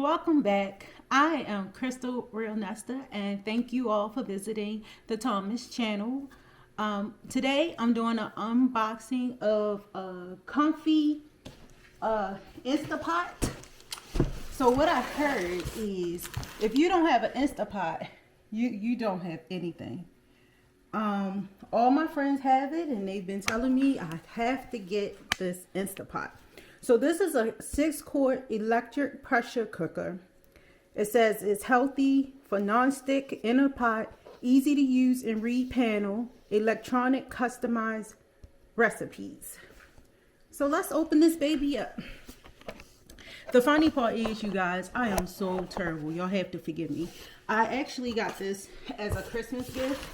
welcome back. I am Crystal Real Nesta, and thank you all for visiting the Thomas channel. Today I'm doing an unboxing of a COMFEE Instapot. So what I heard is if you don't have an Instapot, you don't have anything. All my friends have it, and they've been telling me I have to get this Instapot. So this is a 6-quart electric pressure cooker. It says it's healthy for non-stick inner pot, easy to use and read panel, electronic customized recipes. So let's open this baby up. The funny part is, you guys, I am so terrible. Y'all have to forgive me. I actually got this as a Christmas gift.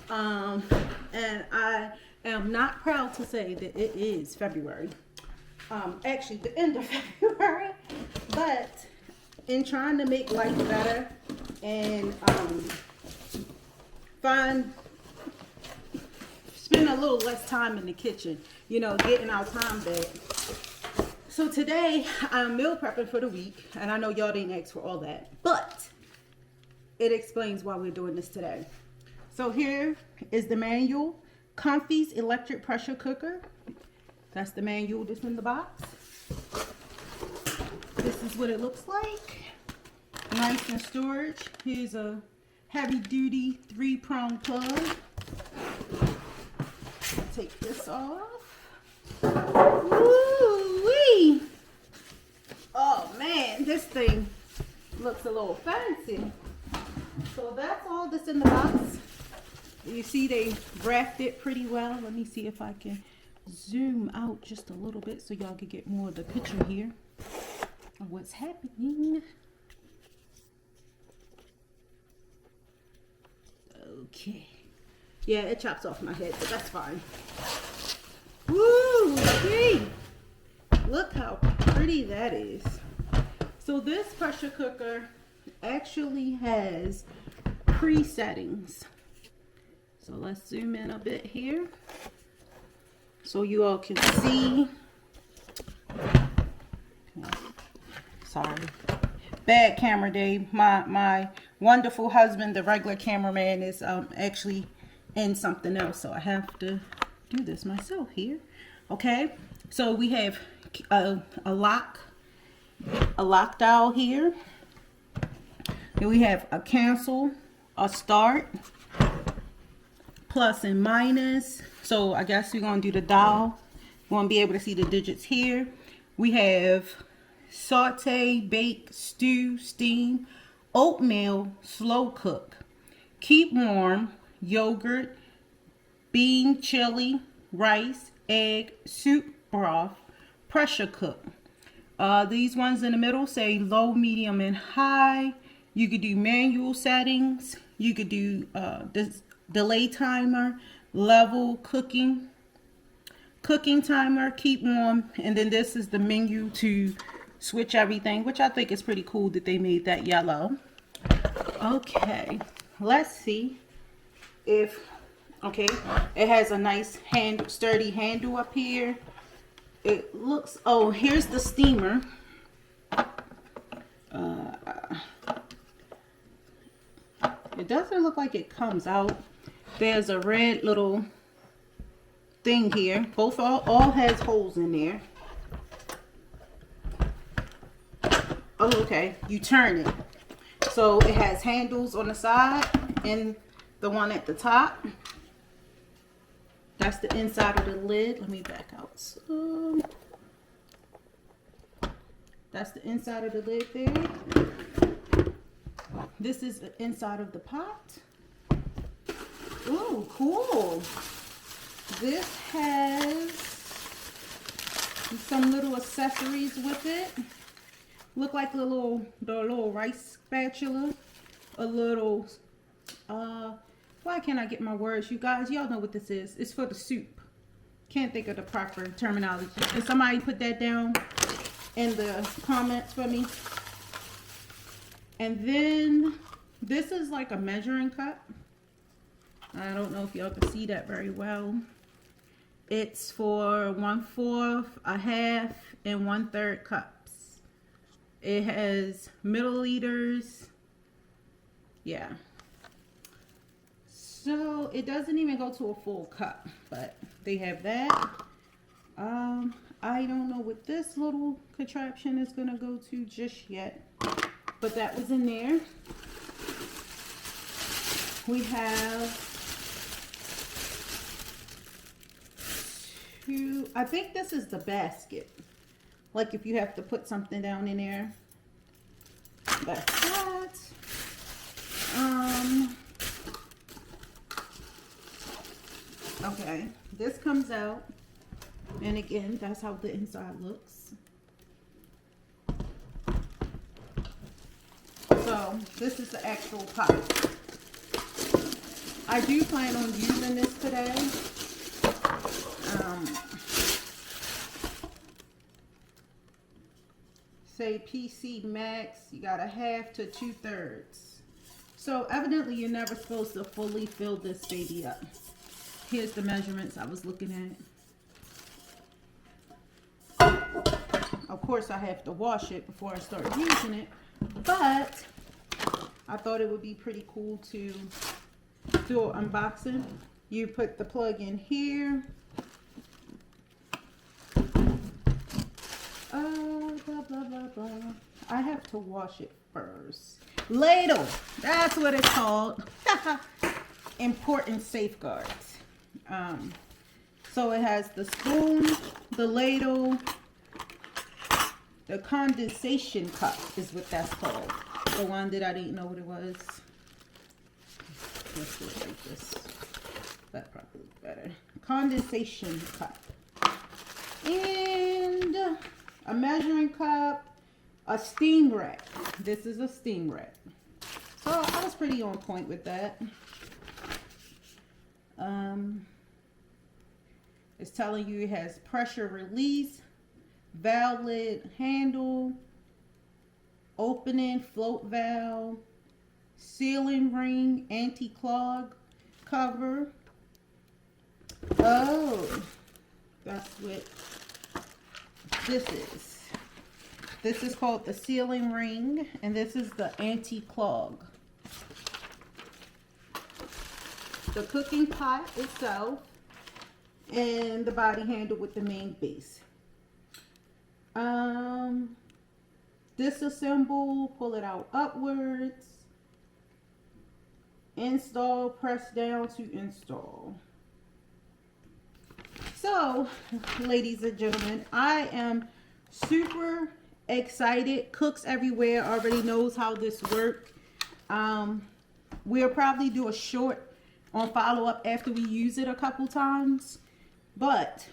And I am not proud to say that it is February. Actually the end of February, but in trying to make life better and spend a little less time in the kitchen, you know, getting our time back. So today I'm meal prepping for the week, and I know y'all didn't ask for all that, but it explains why we're doing this today. So here is the manual, COMFEE's electric pressure cooker. That's the manual that's in the box. This is what it looks like. Nice in storage. Here's a heavy duty 3-prong plug. Take this off. Woo-wee! Oh man, this thing looks a little fancy. So that's all that's in the box. You see they wrapped it pretty well. Let me see if I can zoom out just a little bit so y'all can get more of the picture here of what's happening. Okay. Yeah, it chops off my head, but that's fine. Woo! See? Look how pretty that is. So this pressure cooker actually has pre-settings. So let's zoom in a bit here so you all can see. Sorry, bad camera day. My wonderful husband, the regular cameraman, is actually in something else, so I have to do this myself here. Okay, so we have a lock dial here. Then we have a cancel, a start, plus and minus. So I guess we're going to do the dial. We're going to be able to see the digits here. We have saute, bake, stew, steam, oatmeal, slow cook, keep warm, yogurt, bean, chili, rice, egg, soup, broth, pressure cook. These ones in the middle say low, medium, and high. You could do manual settings. You could do this delay timer, level, cooking timer, keep warm, and then this is the menu to switch everything, which I think is pretty cool that they made that yellow. Okay, let's see if, okay, it has a nice sturdy handle up here. It looks, oh, here's the steamer. It doesn't look like it comes out. There's a red little thing here. Both all has holes in there. Oh, okay. You turn it. So it has handles on the side and the one at the top. That's the inside of the lid. Let me back out. So that's the inside of the lid there. This is the inside of the pot. Oh, cool. This has some little accessories with it. Look like the little rice spatula. A little, why can't I get my words, you guys? Y'all know what this is. It's for the soup. Can't think of the proper terminology. Can somebody put that down in the comments for me? And then this is like a measuring cup. I don't know if y'all can see that very well. It's for 1/4, a half, and 1/3 cups. It has milliliters. Yeah. So it doesn't even go to a full cup, but they have that. I don't know what this little contraption is gonna go to just yet, but that was in there. We have two, I think this is the basket. Like if you have to put something down in there. That's that. Okay, this comes out. And again, that's how the inside looks. So this is the actual pot. I do plan on using this today. Say PC max, you got 1/2 to 2/3. So evidently you're never supposed to fully fill this baby up. Here's the measurements I was looking at. Of course, I have to wash it before I start using it, but I thought it would be pretty cool to do an unboxing. You put the plug in here. Blah, blah, blah, blah. I have to wash it first. Ladle, that's what it's called. Important safeguards. So it has the spoon, the ladle, the condensation cup is what that's called. The one that I didn't know what it was. Let's do it like this. That probably looks better. Condensation cup. And a measuring cup, a steam rack. This is a steam rack. So I was pretty on point with that. It's telling you it has pressure release, valve lid handle, opening float valve, sealing ring, anti-clog cover. Oh, that's what this is. This is called the sealing ring, and this is the anti-clog. The cooking pot itself, and the body handle with the main base. Disassemble, pull it out upwards. Install, press down to install. So, ladies and gentlemen, I am super excited. Cooks everywhere already knows how this works. We'll probably do a short on follow-up after we use it a couple times. But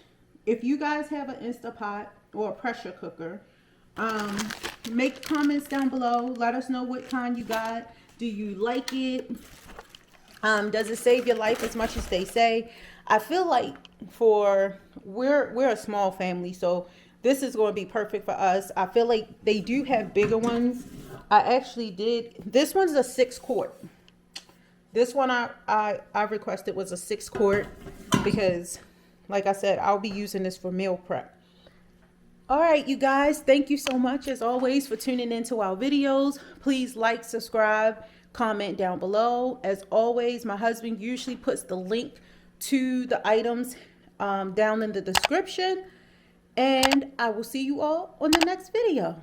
if you guys have an Instapot or a pressure cooker, make comments down below. Let us know what kind you got. Do you like it? Does it save your life as much as they say? I feel like we're a small family, so this is going to be perfect for us. I feel like they do have bigger ones. I actually did. This one's a 6-quart. This one I requested was a 6-quart because, like I said, I'll be using this for meal prep. All right, you guys, thank you so much as always for tuning into our videos. Please like, subscribe, comment down below. As always, my husband usually puts the link to the items down in the description. And I will see you all on the next video.